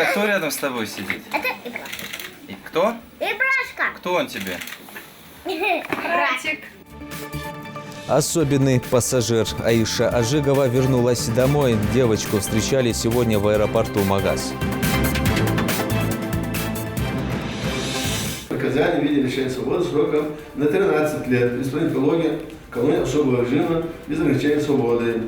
Это кто рядом с тобой сидит? Это Ибрашка. И кто? Ибрашка. Кто он тебе? Братик. Особенный пассажир Аиша Ажигова вернулась домой. Девочку встречали сегодня в аэропорту Магаз. Казани в виде лишения свободы сроком на 13 лет. Исполнить колония особого режима без ограничения свободы.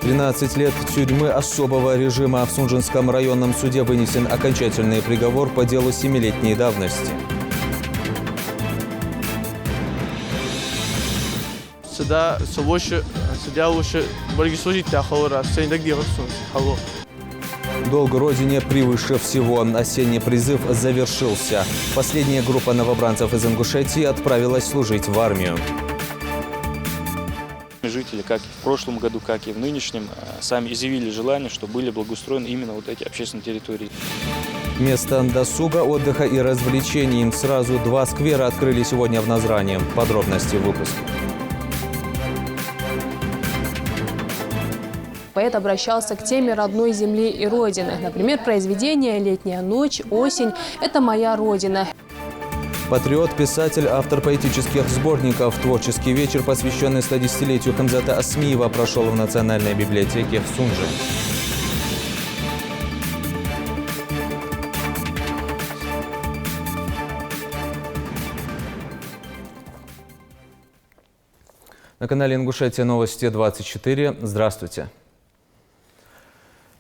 13 лет тюрьмы особого режима. В Сунжинском районном суде вынесен окончательный приговор по делу 7-летней давности. Долг Родине превыше всего. Осенний призыв завершился. Последняя группа новобранцев из Ингушетии отправилась служить в армию. Жители, как и в прошлом году, как и в нынешнем, сами изъявили желание, чтобы были благоустроены именно вот эти общественные территории. Место досуга, отдыха и развлечений. Сразу 2 сквера открыли сегодня в Назране. Подробности в выпуске. Поэт обращался к теме родной земли и родины. Например, произведение «Летняя ночь», «Осень» – это моя родина. Патриот, писатель, автор поэтических сборников. Творческий вечер, посвященный 110-летию Хамзата Асмиева, прошел в Национальной библиотеке в Сунже. На канале Ингушетия новости 24. Здравствуйте.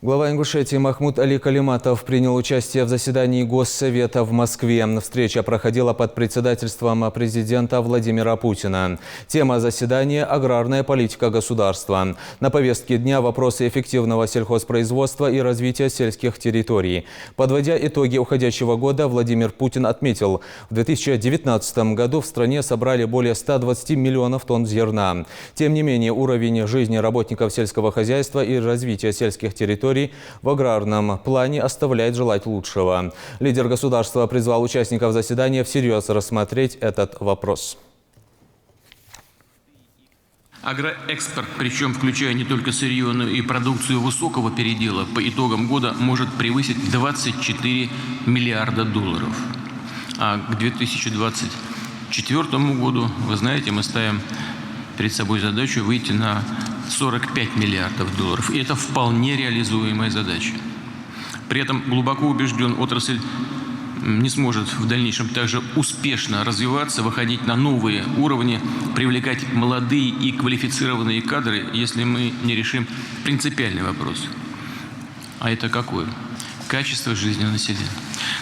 Глава Ингушетии Махмуд Али Калиматов принял участие в заседании Госсовета в Москве. Встреча проходила под председательством президента Владимира Путина. Тема заседания – аграрная политика государства. На повестке дня вопросы эффективного сельхозпроизводства и развития сельских территорий. Подводя итоги уходящего года, Владимир Путин отметил, в 2019 году в стране собрали более 120 миллионов тонн зерна. Тем не менее, уровень жизни работников сельского хозяйства и развития сельских территорий в аграрном плане оставляет желать лучшего. Лидер государства призвал участников заседания всерьез рассмотреть этот вопрос. Агроэкспорт, причем включая не только сырье, но и продукцию высокого передела, по итогам года может превысить 24 миллиарда долларов. А к 2024 году, вы знаете, мы ставим перед собой задачу выйти на 45 миллиардов долларов. И это вполне реализуемая задача. При этом глубоко убежден, отрасль не сможет в дальнейшем также успешно развиваться, выходить на новые уровни, привлекать молодые и квалифицированные кадры, если мы не решим принципиальный вопрос. А это какой? Качество жизни населения.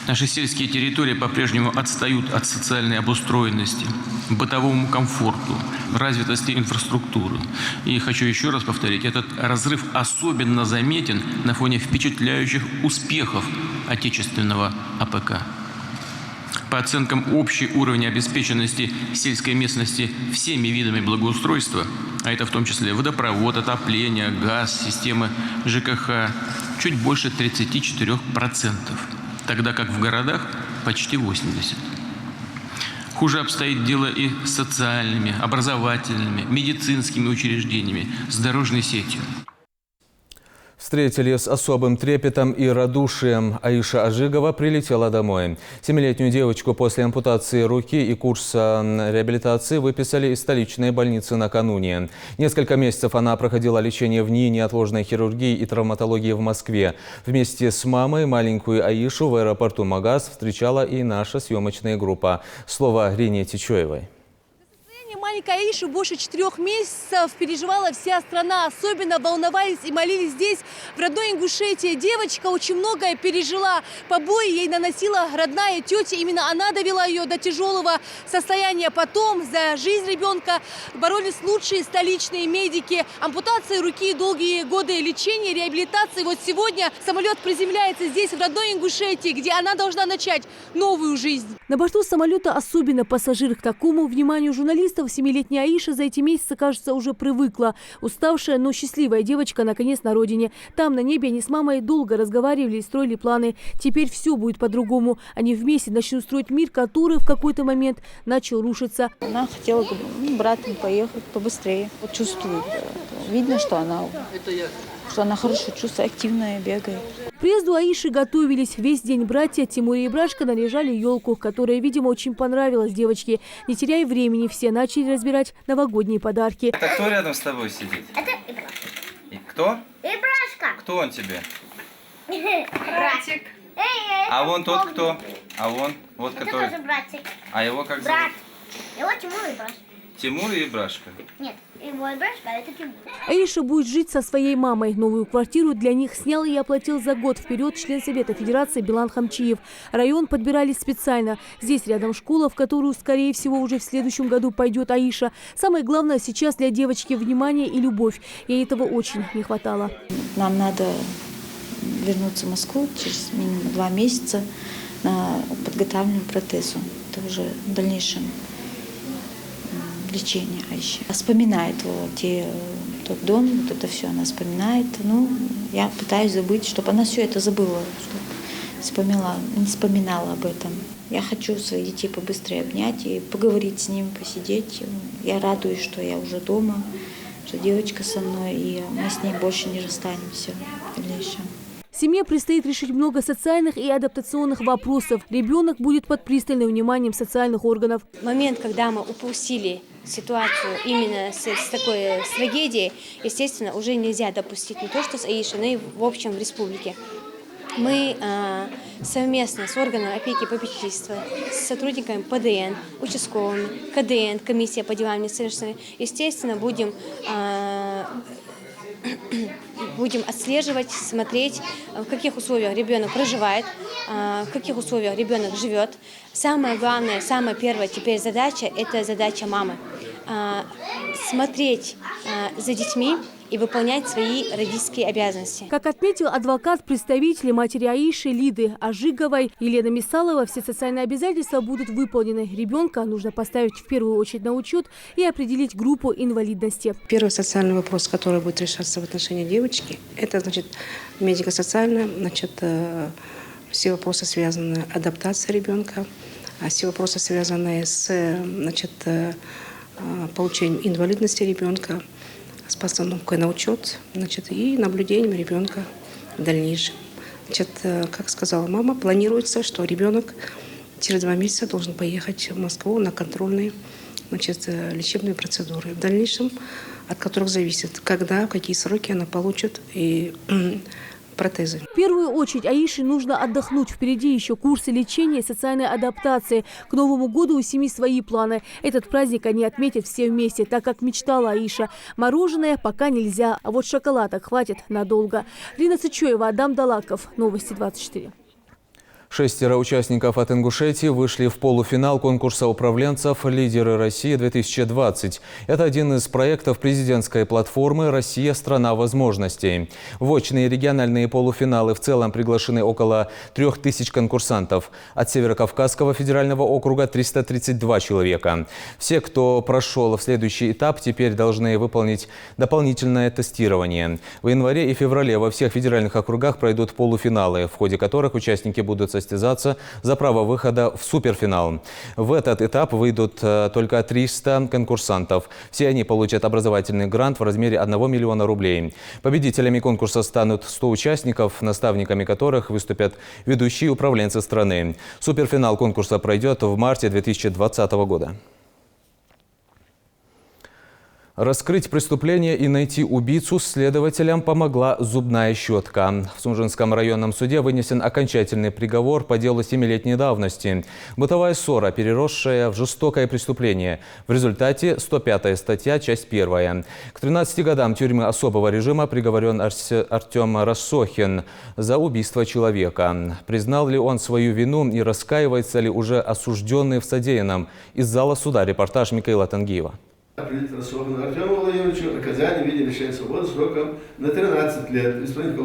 Наши сельские территории по-прежнему отстают от социальной обустроенности, бытовому комфорту, развитости инфраструктуры. И хочу еще раз повторить, этот разрыв особенно заметен на фоне впечатляющих успехов отечественного АПК. По оценкам, общий уровень обеспеченности сельской местности всеми видами благоустройства, а это в том числе водопровод, отопление, газ, системы ЖКХ, чуть больше 34%, тогда как в городах почти 80%. Хуже обстоит дело и с социальными, образовательными, медицинскими учреждениями, с дорожной сетью. Встретили с особым трепетом и радушием. Аиша Ажигова прилетела домой. 7-летнюю девочку после ампутации руки и курса реабилитации выписали из столичной больницы накануне. Несколько месяцев она проходила лечение в НИИ неотложной хирургии и травматологии в Москве. Вместе с мамой маленькую Аишу в аэропорту Магаз встречала и наша съемочная группа. Слово Рине Тичоевой. Маленькая Аиша больше 4 месяцев переживала вся страна. Особенно волновались и молились здесь, в родной Ингушетии. Девочка очень многое пережила. Побои ей наносила родная тетя. Именно она довела ее до тяжелого состояния. Потом за жизнь ребенка боролись лучшие столичные медики. Ампутация руки, долгие годы лечения, реабилитации. Вот сегодня самолет приземляется здесь, в родной Ингушетии, где она должна начать новую жизнь. На борту самолета особенно пассажир. К такому вниманию журналистов 7-летняя Аиша за эти месяцы, кажется, уже привыкла. Уставшая, но счастливая девочка наконец на родине. Там, на небе, они с мамой долго разговаривали и строили планы. Теперь все будет по-другому. Они вместе начнут строить мир, который в какой-то момент начал рушиться. Она хотела к брату поехать побыстрее. Вот чувствует. Видно, что она хорошо чувствует, активная, бегает. К приезду Аиши готовились. Весь день братья Тимур и Ибрашка наряжали елку, которая, видимо, очень понравилась девочке. Не теряя времени, все начали разбирать новогодние подарки. Это кто рядом с тобой сидит? Это Ибрашка. И кто? Ибрашка. Кто он тебе? Братик. А вон тот кто? А вон, вот Это который. тоже братик. А его как зовут? Брат. Его Тимур и Ибрашка. Тимур и Ибрашка. Нет, его Ибрашка, а это Тимур. Аиша будет жить со своей мамой. Новую квартиру для них снял и оплатил за год вперед член Совета Федерации Билан Хамчиев. Район подбирали специально. Здесь рядом школа, в которую, скорее всего, уже в следующем году пойдет Аиша. Самое главное сейчас для девочки внимание и любовь. Ей этого очень не хватало. Нам надо вернуться в Москву через минимум 2 месяца на подготовленную протезу. Это уже в дальнейшем лечение Аиши. Вспоминает тот дом, вот это все она вспоминает. Ну, я пытаюсь забыть, чтобы она все это забыла, чтобы не вспоминала об этом. Я хочу своих детей побыстрее обнять и поговорить с ним, посидеть. Я радуюсь, что я уже дома, что девочка со мной, и мы с ней больше не расстанемся в дальнейшем. Семье предстоит решить много социальных и адаптационных вопросов. Ребенок будет под пристальным вниманием социальных органов. Момент, когда мы упустили ситуацию именно с трагедией, естественно, уже нельзя допустить не то что с Аишей, но и в общем в республике. Мы совместно с органами опеки и попечительства, с сотрудниками ПДН, участковыми, КДН, комиссия по делам несовершеннолетних, естественно, будем отслеживать, смотреть, в каких условиях ребенок проживает, в каких условиях ребенок живет. Самое главное, самая первая теперь задача – это задача мамы. Смотреть за детьми и выполнять свои родительские обязанности. Как отметил адвокат-представитель матери Аиши Лиды Ажиговой Елена Мисалова, все социальные обязательства будут выполнены. Ребенка нужно поставить в первую очередь на учет и определить группу инвалидности. Первый социальный вопрос, который будет решаться в отношении девочки, это, значит, медико-социальное, значит, все вопросы, связанные с адаптацией ребенка, все вопросы, связанные с, значит, получением инвалидности ребенка, с постановкой на учет, значит, и наблюдением ребенка в дальнейшем. Значит, как сказала мама, планируется, что ребенок через 2 месяца должен поехать в Москву на контрольные, значит, лечебные процедуры. В дальнейшем, от которых зависит, когда, в какие сроки она получит и протезы. В первую очередь Аише нужно отдохнуть. Впереди еще курсы лечения и социальной адаптации. К Новому году у семьи свои планы. Этот праздник они отметят все вместе, так как мечтала Аиша. Мороженое пока нельзя, а вот шоколадок хватит надолго. Лина Сычоева, Адам Далаков. Новости 24. 6 участников от Ингушетии вышли в полуфинал конкурса управленцев «Лидеры России-2020». Это один из проектов президентской платформы «Россия – страна возможностей». В очные региональные полуфиналы в целом приглашены около 3000 конкурсантов. От Северокавказского федерального округа 332 человека. Все, кто прошел в следующий этап, теперь должны выполнить дополнительное тестирование. В январе и феврале во всех федеральных округах пройдут полуфиналы, в ходе которых участники будут состязаться за право выхода в суперфинал. В этот этап выйдут только 300 конкурсантов. Все они получат образовательный грант в размере 1 миллиона рублей. Победителями конкурса станут 100 участников, наставниками которых выступят ведущие управленцы страны. Суперфинал конкурса пройдет в марте 2020 года. Раскрыть преступление и найти убийцу следователям помогла зубная щетка. В Сунжинском районном суде вынесен окончательный приговор по делу 7-летней давности. Бытовая ссора, переросшая в жестокое преступление. В результате 105-я статья, часть 1. К 13 годам тюрьмы особого режима приговорен Артем Рассохин за убийство человека. Признал ли он свою вину и раскаивается ли уже осужденный в содеянном? Из зала суда репортаж Микаила Тангиева. Определить Рассохину Артему Владимировичу наказание в виде лишения свободы сроком на 13 лет. Исполнить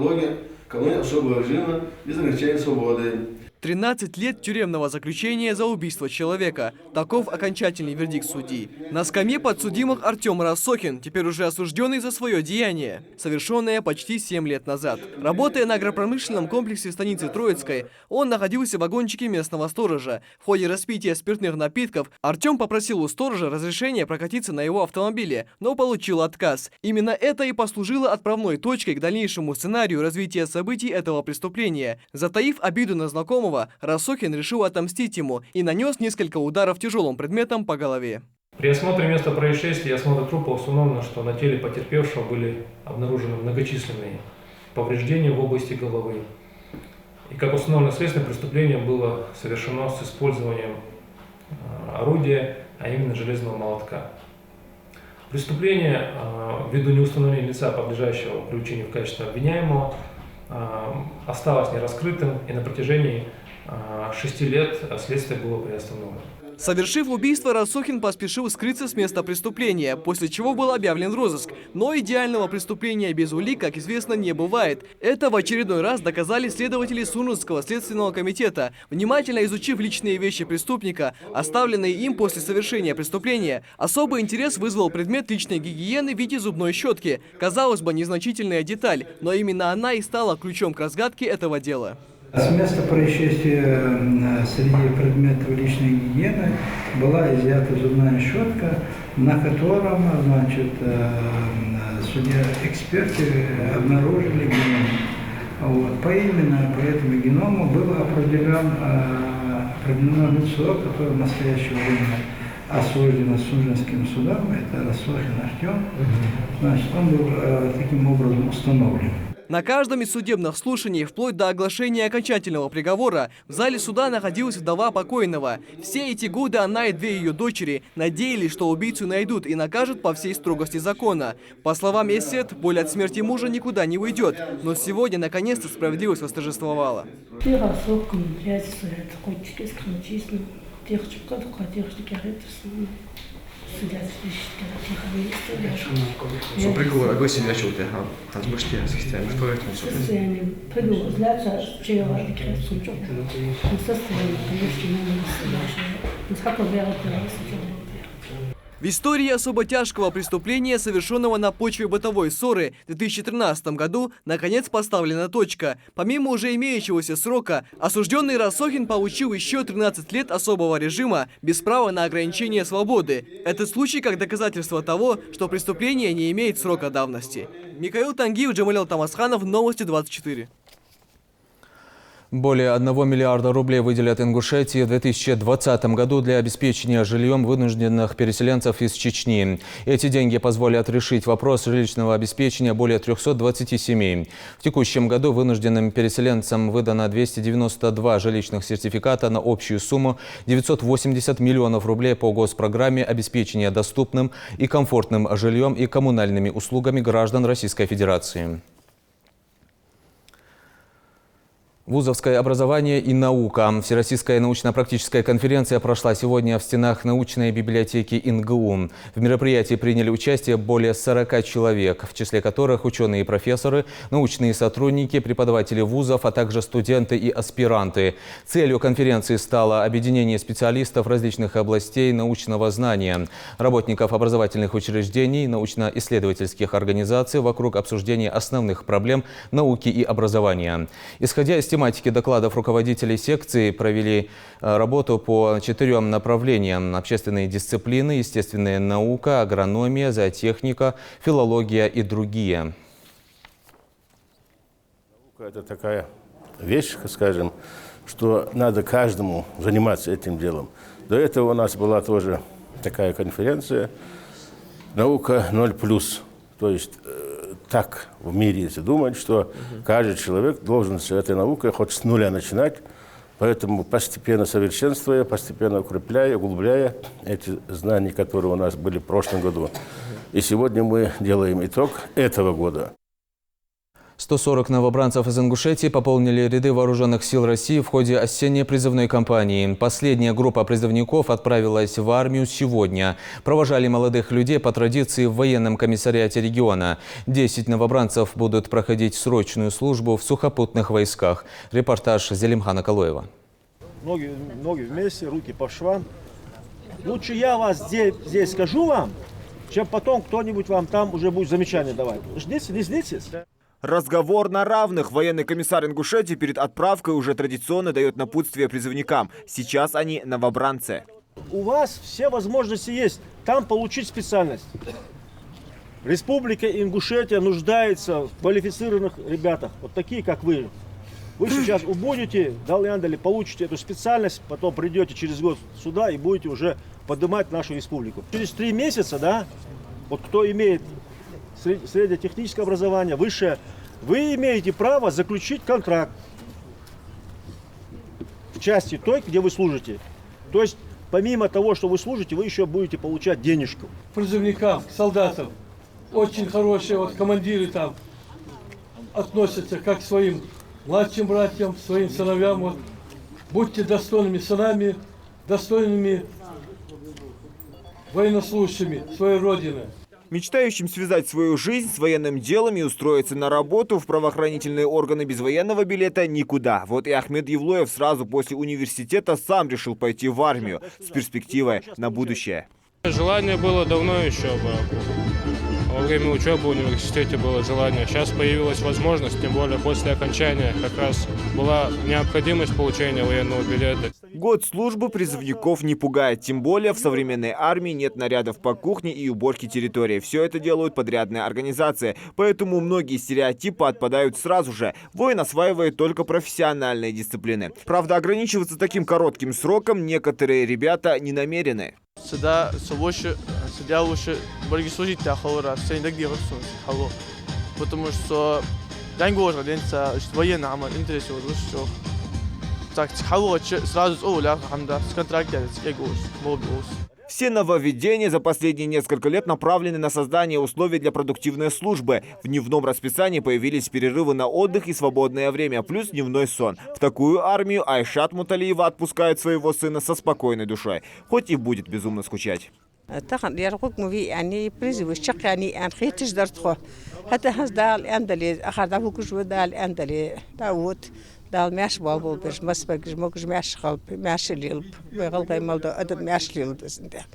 колонии особого режима без ограничения свободы. 13 лет тюремного заключения за убийство человека. Таков окончательный вердикт судьи. На скамье подсудимых Артем Рассохин, теперь уже осужденный за свое деяние, совершенное почти 7 лет назад. Работая на агропромышленном комплексе в станице Троицкой, он находился в вагончике местного сторожа. В ходе распития спиртных напитков Артем попросил у сторожа разрешения прокатиться на его автомобиле, но получил отказ. Именно это и послужило отправной точкой к дальнейшему сценарию развития событий этого преступления. Затаив обиду на знакомого, Рассохин решил отомстить ему и нанес несколько ударов тяжелым предметом по голове. При осмотре места происшествия и осмотре трупа установлено, что на теле потерпевшего были обнаружены многочисленные повреждения в области головы. И как установлено следствие, преступление было совершено с использованием орудия, а именно железного молотка. Преступление, ввиду неустановления лица, подлежащего привлечению в качестве обвиняемого, осталось нераскрытым, и на протяжении 6 лет следствие было приостановлено. Совершив убийство, Рассохин поспешил скрыться с места преступления, после чего был объявлен розыск. Но идеального преступления без улик, как известно, не бывает. Это в очередной раз доказали следователи Сунжского следственного комитета. Внимательно изучив личные вещи преступника, оставленные им после совершения преступления, особый интерес вызвал предмет личной гигиены в виде зубной щетки. Казалось бы, незначительная деталь, но именно она и стала ключом к разгадке этого дела. С места происшествия среди предметов личной гигиены была изъята зубная щетка, на котором, значит, судья-эксперты обнаружили геном. Вот. Именно по этому геному было определено лицо, которое в настоящее время осуждено Сунжским судом, это Рассохин Артем. Значит, он был таким образом установлен. На каждом из судебных слушаний, вплоть до оглашения окончательного приговора, в зале суда находилась вдова покойного. Все эти годы она и 2 ее дочери надеялись, что убийцу найдут и накажут по всей строгости закона. По словам Эссет, боль от смерти мужа никуда не уйдет. Но сегодня, наконец-то, справедливость восторжествовала. В истории особо тяжкого преступления, совершенного на почве бытовой ссоры, в 2013 году наконец поставлена точка. Помимо уже имеющегося срока, осужденный Рассохин получил еще 13 лет особого режима без права на ограничение свободы. Этот случай как доказательство того, что преступление не имеет срока давности. Михаил Тангиев, Джамалел Тамасханов, Новости 24. Более 1 миллиарда рублей выделят Ингушетии в 2020 году для обеспечения жильем вынужденных переселенцев из Чечни. Эти деньги позволят решить вопрос жилищного обеспечения более 320 семей. В текущем году вынужденным переселенцам выдано 292 жилищных сертификата на общую сумму 980 миллионов рублей по госпрограмме обеспечения доступным и комфортным жильем и коммунальными услугами граждан Российской Федерации. Вузовское образование и наука. Всероссийская научно-практическая конференция прошла сегодня в стенах научной библиотеки ИНГУ. В мероприятии приняли участие более 40 человек, в числе которых ученые и профессоры, научные сотрудники, преподаватели вузов, а также студенты и аспиранты. Целью конференции стало объединение специалистов различных областей научного знания, работников образовательных учреждений, научно-исследовательских организаций вокруг обсуждения основных проблем науки и образования. Исходя из тематики докладов руководителей секции, провели работу по 4 направлениям: общественные дисциплины, естественная наука, агрономия, зоотехника, филология и другие. Наука – это такая вещь, скажем, что надо каждому заниматься этим делом. До этого у нас была тоже такая конференция «Наука 0+». То есть так в мире, если думать, что каждый человек должен с этой наукой хоть с нуля начинать, поэтому постепенно совершенствуя, постепенно укрепляя, углубляя эти знания, которые у нас были в прошлом году. И сегодня мы делаем итог этого года. 140 новобранцев из Ингушетии пополнили ряды вооруженных сил России в ходе осенней призывной кампании. Последняя группа призывников отправилась в армию сегодня. Провожали молодых людей по традиции в военном комиссариате региона. 10 новобранцев будут проходить срочную службу в сухопутных войсках. Репортаж Зелимхана Калоева. ноги вместе, руки по швам. Лучше я вас здесь скажу вам, чем потом кто-нибудь вам там уже будет замечание давать. Ждите, не злитесь. Разговор на равных. Военный комиссар Ингушетии перед отправкой уже традиционно дает напутствие призывникам. Сейчас они новобранцы. У вас все возможности есть там получить специальность. Республика Ингушетия нуждается в квалифицированных ребятах, вот такие, как вы. Вы сейчас убудете, дали, получите эту специальность, потом придете через год сюда и будете уже поднимать нашу республику. Через 3 месяца, да, вот кто имеет среднее техническое образование, высшее, вы имеете право заключить контракт в части той, где вы служите. То есть, помимо того, что вы служите, вы еще будете получать денежку. Призывникам, солдатам очень хорошие вот командиры там относятся как к своим младшим братьям, своим сыновьям. Вот. Будьте достойными сынами, достойными военнослужащими своей Родины. Мечтающим связать свою жизнь с военным делом и устроиться на работу в правоохранительные органы без военного билета никуда. Вот и Ахмед Евлоев сразу после университета сам решил пойти в армию с перспективой на будущее. Желание было давно еще. Во время учебы в университете было желание. Сейчас появилась возможность, тем более после окончания как раз была необходимость получения военного билета. Год службы призывников не пугает. Тем более в современной армии нет нарядов по кухне и уборке территории. Все это делают подрядные организации. Поэтому многие стереотипы отпадают сразу же. Воин осваивает только профессиональные дисциплины. Правда, ограничиваться таким коротким сроком некоторые ребята не намерены. Сюда лучше больше служить потому что военный интересует так сразу с контрактом. Все нововведения за последние несколько лет направлены на создание условий для продуктивной службы. В дневном расписании появились перерывы на отдых и свободное время, плюс дневной сон. В такую армию Айшат Муталиева отпускает своего сына со спокойной душой, хоть и будет безумно скучать. دال ماش بابو بس مسبق ماكش ماش خالب ماش اللي بغلقي مالدو أدب ماش اللي بسنده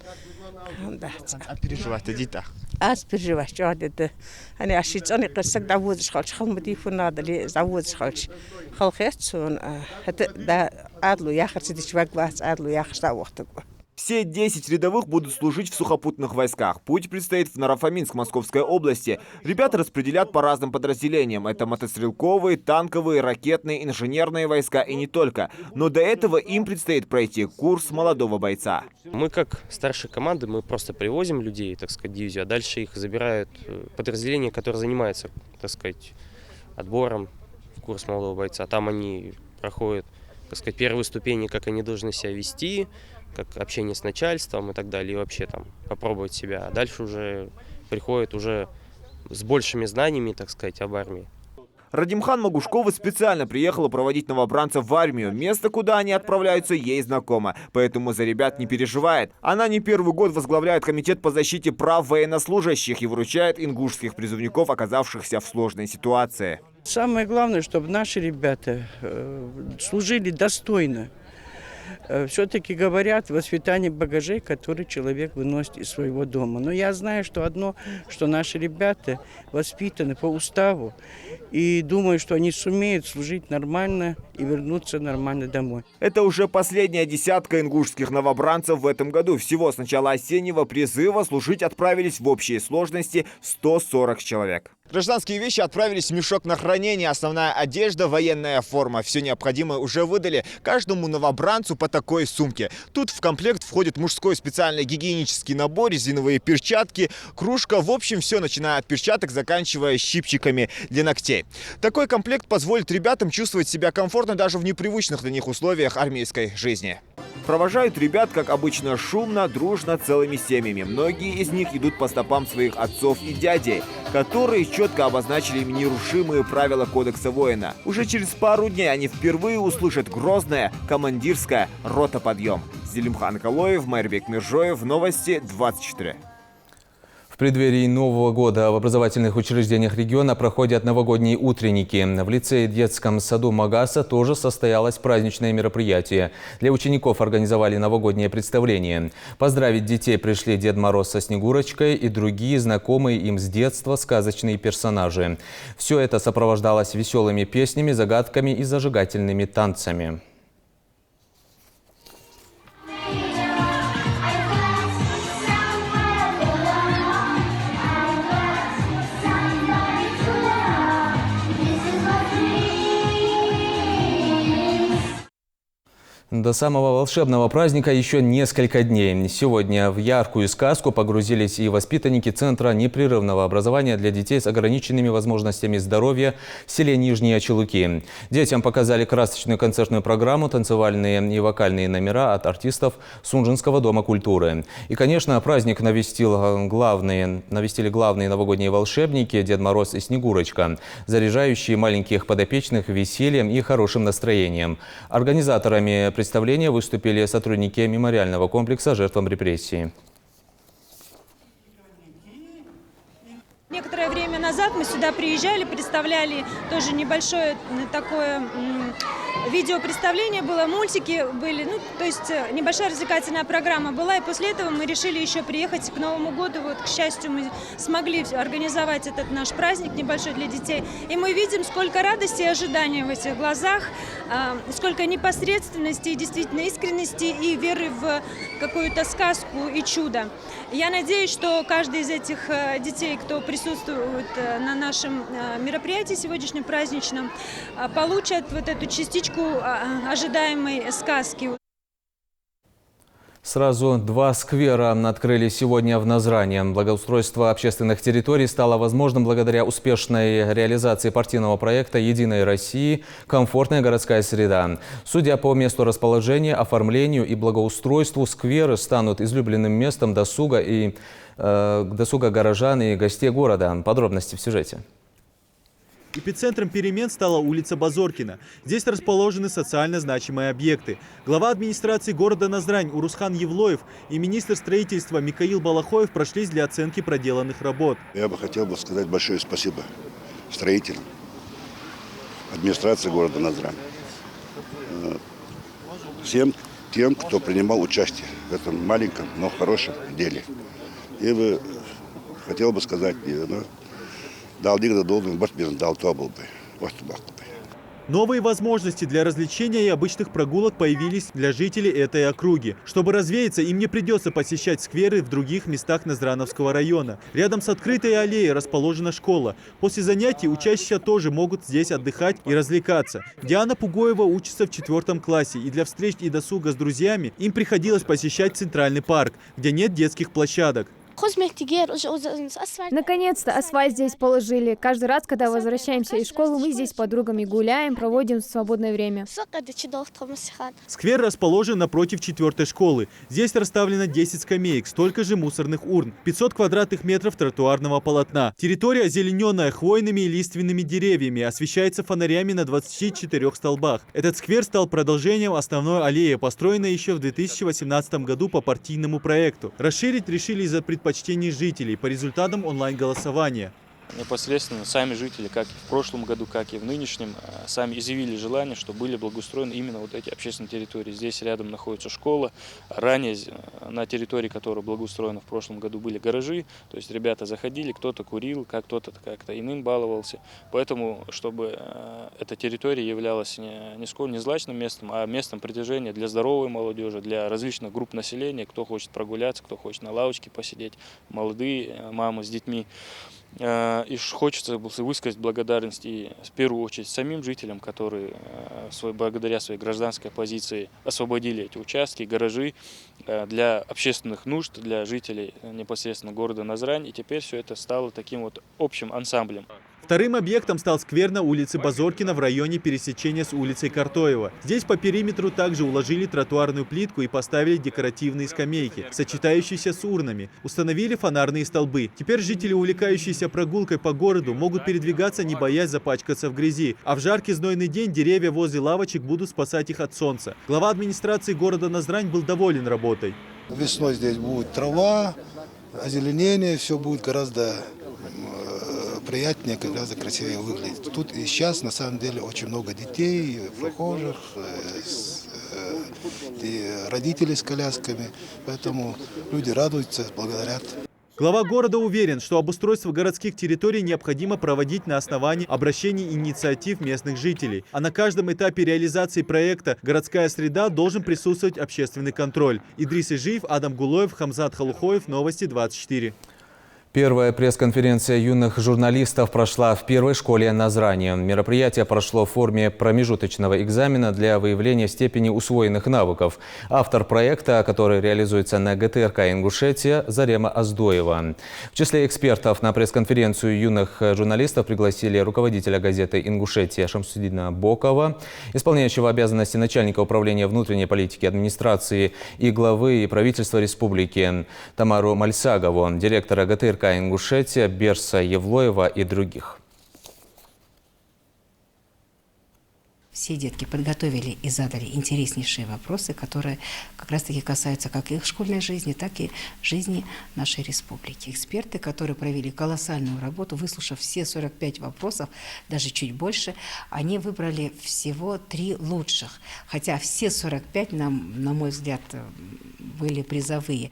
Переживать дитя. переживать что это أنا عشيت أنا قصة دعوة شخالش خال مديفون هذا اللي دعوة شخالش خال خيرتون هذا ده عدلو ياخر سيدي شوك بس عدلو ياخر وقتك. Все 10 рядовых будут служить в сухопутных войсках. Путь предстоит в Нарафаминск Московской области. Ребята распределят по разным подразделениям. Это мотострелковые, танковые, ракетные, инженерные войска и не только. Но до этого им предстоит пройти курс молодого бойца. Мы как старшая команда, мы просто привозим людей, так сказать, в дивизию, а дальше их забирают подразделения, которые занимаются, так сказать, отбором в курс молодого бойца. Там они проходят, так сказать, первые ступени, как они должны себя вести, как общение с начальством и так далее, и вообще там попробовать себя. А дальше уже приходят уже с большими знаниями, так сказать, об армии. Радимхан Магушкова специально приехала проводить новобранцев в армию. Место, куда они отправляются, ей знакомо. Поэтому за ребят не переживает. Она не первый год возглавляет комитет по защите прав военнослужащих и выручает ингушских призывников, оказавшихся в сложной ситуации. Самое главное, чтобы наши ребята служили достойно. Все-таки говорят, воспитание багажей, который человек выносит из своего дома. Но я знаю, что одно, что наши ребята воспитаны по уставу и думаю, что они сумеют служить нормально и вернуться нормально домой. Это уже последняя десятка ингушских новобранцев в этом году. Всего с начала осеннего призыва служить отправились в общей сложности 140 человек. Гражданские вещи отправились в мешок на хранение. Основная одежда, военная форма. Все необходимое уже выдали каждому новобранцу по такой сумке. Тут в комплект входит мужской специальный гигиенический набор, резиновые перчатки, кружка. В общем, все, начиная от перчаток, заканчивая щипчиками для ногтей. Такой комплект позволит ребятам чувствовать себя комфортно даже в непривычных для них условиях армейской жизни. Провожают ребят, как обычно, шумно, дружно, целыми семьями. Многие из них идут по стопам своих отцов и дядей, которые четко обозначили нерушимые правила Кодекса воина. Уже через пару дней они впервые услышат грозное командирское ротоподъем. Зелимхан Калоев, Майрбек Миржоев, Новости 24. В преддверии Нового года в образовательных учреждениях региона проходят новогодние утренники. В лицее и детском саду Магаса тоже состоялось праздничное мероприятие. Для учеников организовали новогоднее представление. Поздравить детей пришли Дед Мороз со Снегурочкой и другие знакомые им с детства сказочные персонажи. Все это сопровождалось веселыми песнями, загадками и зажигательными танцами. До самого волшебного праздника еще несколько дней. Сегодня в яркую сказку погрузились и воспитанники Центра непрерывного образования для детей с ограниченными возможностями здоровья в селе Нижние Очелуки. Детям показали красочную концертную программу, танцевальные и вокальные номера от артистов Сунжинского дома культуры. И, конечно, праздник навестили главные новогодние волшебники Дед Мороз и Снегурочка, заряжающие маленьких подопечных весельем и хорошим настроением. Организаторами представления выступили сотрудники мемориального комплекса жертвам репрессий. Некоторое время назад мы сюда приезжали, представляли тоже небольшое такое видеопредставление было, мультики были, то есть небольшая развлекательная программа была. И после этого мы решили еще приехать к Новому году. Вот, к счастью, мы смогли организовать этот наш праздник небольшой для детей. И мы видим, сколько радости и ожидания в этих глазах, сколько непосредственности и действительно искренности и веры в какую-то сказку и чудо. Я надеюсь, что каждый из этих детей, кто присутствует на нашем мероприятии сегодняшнем праздничном, получат вот эту частичку ожидаемой сказки. Сразу 2 сквера открыли сегодня в Назране. Благоустройство общественных территорий стало возможным благодаря успешной реализации партийного проекта «Единой России. Комфортная городская среда». Судя по месту расположения, оформлению и благоустройству, скверы станут излюбленным местом досуга горожан и гостей города. Подробности в сюжете. Эпицентром перемен стала улица Базоркина. Здесь расположены социально значимые объекты. Глава администрации города Назрань Урусхан Евлоев и министр строительства Микаил Балахоев прошлись для оценки проделанных работ. Я бы хотел сказать большое спасибо строителям, администрации города Назрань, всем тем, кто принимал участие в этом маленьком, но хорошем деле. И хотел бы сказать, новые возможности для развлечения и обычных прогулок появились для жителей этой округи. Чтобы развеяться, им не придется посещать скверы в других местах Назрановского района. Рядом с открытой аллеей расположена школа. После занятий учащиеся тоже могут здесь отдыхать и развлекаться. Диана Пугоева учится в 4 классе, и для встреч и досуга с друзьями им приходилось посещать Центральный парк, где нет детских площадок. Наконец-то асфальт здесь положили. Каждый раз, когда возвращаемся из школы, мы здесь с подругами гуляем, проводим свободное время. Сквер расположен напротив 4-й школы. Здесь расставлено 10 скамеек, столько же мусорных урн, 500 квадратных метров тротуарного полотна. Территория озелененная хвойными и лиственными деревьями, освещается фонарями на 24 столбах. Этот сквер стал продолжением основной аллеи, построенной еще в 2018 году по партийному проекту. Расширить решили из-за предпочтений жителей по результатам онлайн-голосования. Непосредственно сами жители, как и в прошлом году, как и в нынешнем, сами изъявили желание, чтобы были благоустроены именно вот эти общественные территории. Здесь рядом находится школа. Ранее на территории, которая благоустроена в прошлом году, были гаражи. То есть ребята заходили, кто-то курил, кто-то как-то иным баловался. Поэтому, чтобы эта территория являлась не злачным местом, а местом притяжения для здоровой молодежи, для различных групп населения, кто хочет прогуляться, кто хочет на лавочке посидеть, молодые мамы с детьми. И хочется высказать благодарность и в первую очередь самим жителям, которые благодаря своей гражданской позиции освободили эти участки, гаражи для общественных нужд, для жителей непосредственно города Назрань. И теперь все это стало таким вот общим ансамблем. Вторым объектом стал сквер на улице Базоркина в районе пересечения с улицей Картоева. Здесь по периметру также уложили тротуарную плитку и поставили декоративные скамейки, сочетающиеся с урнами. Установили фонарные столбы. Теперь жители, увлекающиеся прогулкой по городу, могут передвигаться, не боясь запачкаться в грязи. А в жаркий знойный день деревья возле лавочек будут спасать их от солнца. Глава администрации города Назрань был доволен работой. Весной здесь будет трава, озеленение, все будет гораздо приятнее, гораздо красивее выглядит. Тут и сейчас на самом деле очень много детей, прохожих, и родителей с колясками, поэтому люди радуются, благодарят. Глава города уверен, что обустройство городских территорий необходимо проводить на основании обращений и инициатив местных жителей. А на каждом этапе реализации проекта «Городская среда» должен присутствовать общественный контроль. Идрис Ижиев, Адам Гулоев, Хамзат Халухоев, Новости 24. Первая пресс-конференция юных журналистов прошла в первой школе Назрани. Мероприятие прошло в форме промежуточного экзамена для выявления степени усвоенных навыков. Автор проекта, который реализуется на ГТРК Ингушетия, Зарема Аздоева. В числе экспертов на пресс-конференцию юных журналистов пригласили руководителя газеты «Ингушетия» Шамсудина Бокова, исполняющего обязанности начальника управления внутренней политики администрации и главы и правительства республики Тамару Мальсагову, директора ГТРК Ингушетия Берса Евлоева и других. Все детки подготовили и задали интереснейшие вопросы, которые как раз-таки касаются как их школьной жизни, так и жизни нашей республики. Эксперты, которые провели колоссальную работу, выслушав все 45 вопросов, даже чуть больше, они выбрали всего 3 лучших. Хотя все 45, на мой взгляд, были призовые.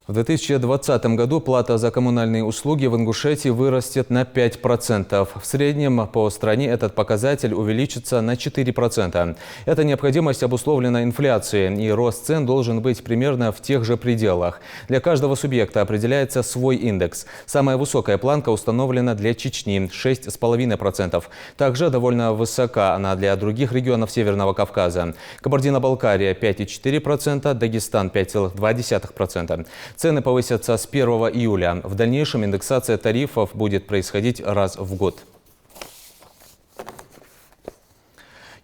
В 2020 году плата за коммунальные услуги в Ингушетии вырастет на 5%. В среднем по стране этот показатель увеличится на 4%. Эта необходимость обусловлена инфляцией, и рост цен должен быть примерно в тех же пределах. Для каждого субъекта определяется свой индекс. Самая высокая планка установлена для Чечни – 6,5%. Также довольно высока она для других регионов Северного Кавказа. Кабардино-Балкария – 5,4%, Дагестан – 5,2%. Цены повысятся с 1 июля. В дальнейшем индексация тарифов будет происходить раз в год.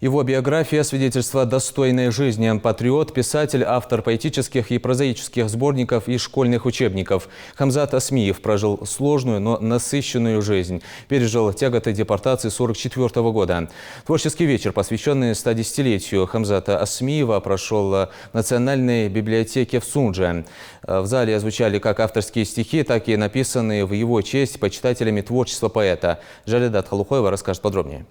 Его биография – свидетельство достойной жизни. Патриот, писатель, автор поэтических и прозаических сборников и школьных учебников. Хамзат Асмиев прожил сложную, но насыщенную жизнь. Пережил тяготы депортации 1944 года. Творческий вечер, посвященный 110-летию Хамзата Асмиева, прошел в Национальной библиотеке в Сунже. В зале звучали как авторские стихи, так и написанные в его честь почитателями творчества поэта. Жалидат Халухоева расскажет подробнее.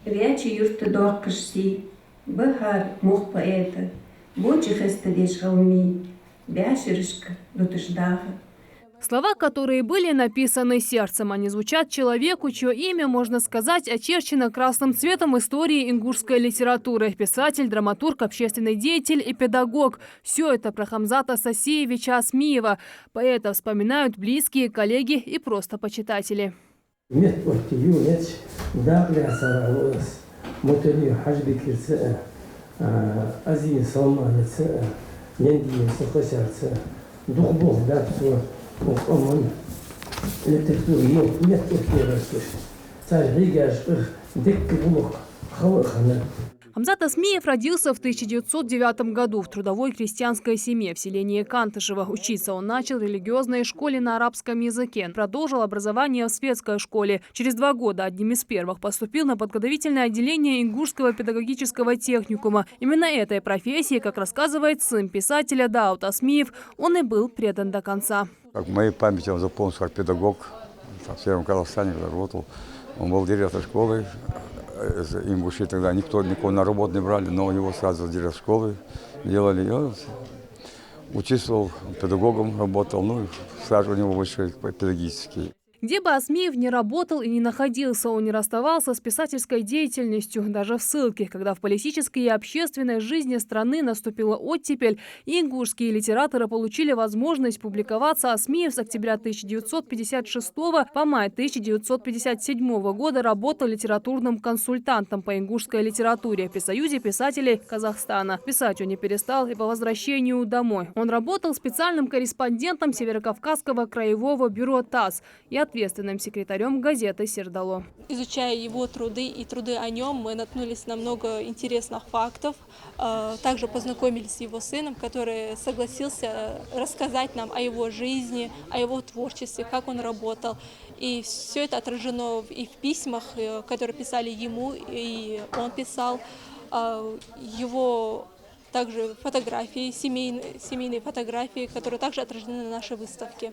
Речи юрты доркашси, бахар мух поэта, бочи хестадеш галми, бяширышка дотыждага. Слова, которые были написаны сердцем, они звучат человеку, чье имя, можно сказать, очерчено красным цветом истории ингушской литературы. Писатель, драматург, общественный деятель и педагог. Все это про Хамзата Сасиевича Асмиева. Поэта вспоминают близкие, коллеги и просто почитатели. Хамзат Асмиев родился в 1909 году в трудовой крестьянской семье в селении Кантышево. Учиться он начал в религиозной школе на арабском языке. Продолжил образование в светской школе. Через 2 года одним из первых поступил на подготовительное отделение Ингушского педагогического техникума. Именно этой профессии, как рассказывает сын писателя Даут Асмиев, он и был предан до конца. Как в моей памяти он запомнился как педагог. В Северном Казахстане работал. Он был директор школы. Ингуши тогда никого на работу не брали, но его сразу директор школы делали. Я участвовал, педагогом работал, ну и стаж у него большой педагогический. Где бы Асмиев не работал и не находился, он не расставался с писательской деятельностью, даже в ссылке. Когда в политической и общественной жизни страны наступила оттепель, ингушские литераторы получили возможность публиковаться. Асмиев с октября 1956 по май 1957 года работал литературным консультантом по ингушской литературе при Союзе писателей Казахстана. Писать он не перестал и по возвращению домой. Он работал специальным корреспондентом Северокавказского краевого бюро ТАСС и ответственным секретарем газеты «Сердало». Изучая его труды и труды о нем, мы наткнулись на много интересных фактов. Также познакомились с его сыном, который согласился рассказать нам о его жизни, о его творчестве, как он работал. И все это отражено и в письмах, которые писали ему, и он писал. Его также фотографии, семейные фотографии, которые также отражены на нашей выставке.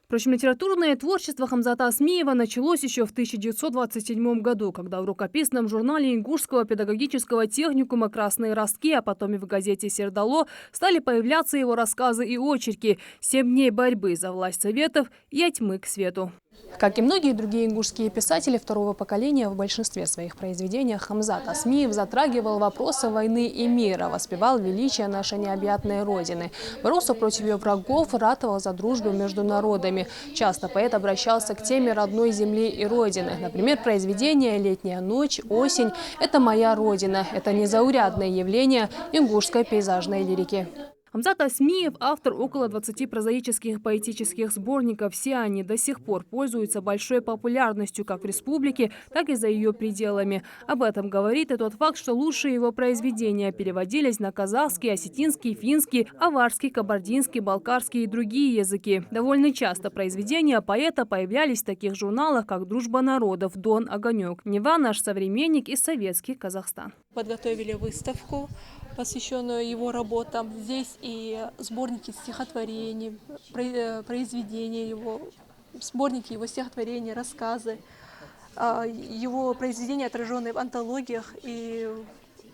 Впрочем, литературное творчество Хамзата Асмиева началось еще в 1927 году, когда в рукописном журнале Ингушского педагогического техникума «Красные ростки», а потом и в газете «Сердало» стали появляться его рассказы и очерки «7 дней борьбы за власть советов» и «От тьмы к свету». Как и многие другие ингушские писатели второго поколения, в большинстве своих произведений Хамзат Асмиев затрагивал вопросы войны и мира, воспевал величие нашей необъятной Родины, боролся против ее врагов, ратовал за дружбу между народами. Часто поэт обращался к теме родной земли и Родины. Например, произведение «Летняя ночь», «Осень» – это моя Родина. Это незаурядное явление ингушской пейзажной лирики. Хамзат Асмиев – автор около 20 прозаических поэтических сборников. Все они до сих пор пользуются большой популярностью как в республике, так и за ее пределами. Об этом говорит и тот факт, что лучшие его произведения переводились на казахский, осетинский, финский, аварский, кабардинский, балкарский и другие языки. Довольно часто произведения поэта появлялись в таких журналах, как «Дружба народов», «Дон», «Огонек», «Нева», «Наш современник» и «Советский Казахстан». Подготовили выставку, посвященную его работам. Здесь и сборники стихотворений, произведения его, сборники его стихотворений, рассказы, его произведения, отраженные в антологиях и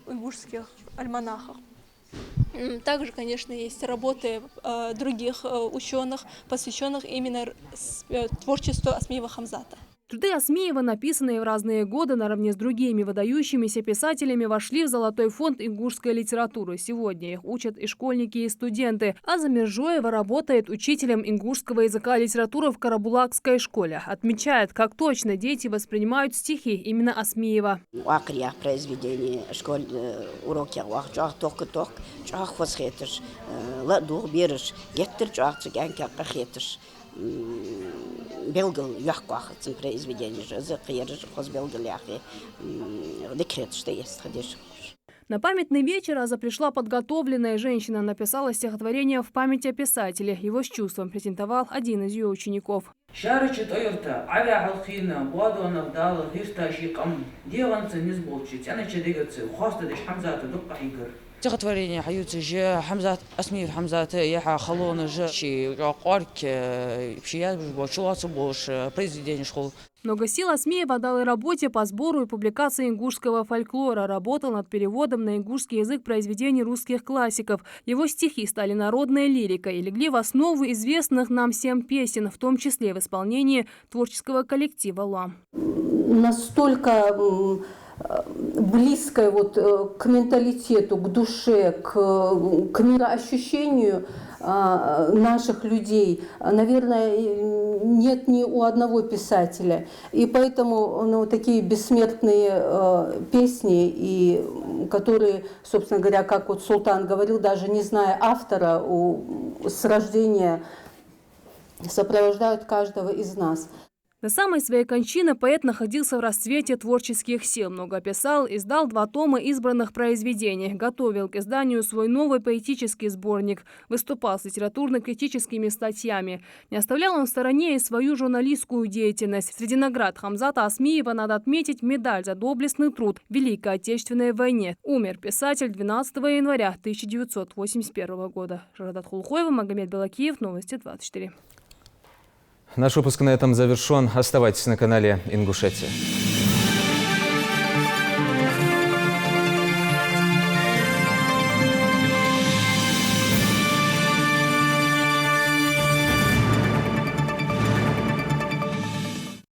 ингушских альманахах. Также, конечно, есть работы других ученых, посвященных именно творчеству Асмиева Хамзата. Труды Асмиева, написанные в разные годы наравне с другими выдающимися писателями, вошли в золотой фонд ингушской литературы. Сегодня их учат и школьники, и студенты. Аза Миржоева работает учителем ингушского языка и литературы в Карабулакской школе. Отмечает, как точно дети воспринимают стихи именно Асмиева. Произведение школьные уроки белгал яхках цим произведение же закирж хозбелгал яхи декрет что есть ходишь. На памятный вечер Аза пришла подготовленная женщина, написала стихотворение в память о писателе. Его с чувством презентовал один из ее учеников. Стихотворение Хаюци Хамзат Асмиев Хамзат Яха Халона Жи Ракарк Пшия Бочулацу Бош произведение школ. Много сил Асмиев отдал и работе по сбору и публикации ингушского фольклора. Работал над переводом на ингушский язык произведений русских классиков. Его стихи стали народной лирикой и легли в основу известных нам всем песен, в том числе в исполнении творческого коллектива «Лам». Настолько близкое к менталитету, к душе, к мироощущению наших людей, наверное, нет ни у одного писателя. И поэтому такие бессмертные песни, и которые, собственно говоря, как Султан говорил, даже не зная автора, с рождения сопровождают каждого из нас. До самой своей кончины поэт находился в расцвете творческих сил. Много писал, издал 2 тома избранных произведений. Готовил к изданию свой новый поэтический сборник. Выступал с литературно-критическими статьями. Не оставлял он в стороне и свою журналистскую деятельность. Среди наград Хамзата Асмиева надо отметить медаль за доблестный труд в Великой Отечественной войне. Умер писатель 12 января 1981 года. Жарадат Хулхоева, Магомед Белакиев, Новости 24. Наш выпуск на этом завершен. Оставайтесь на канале Ингушетия.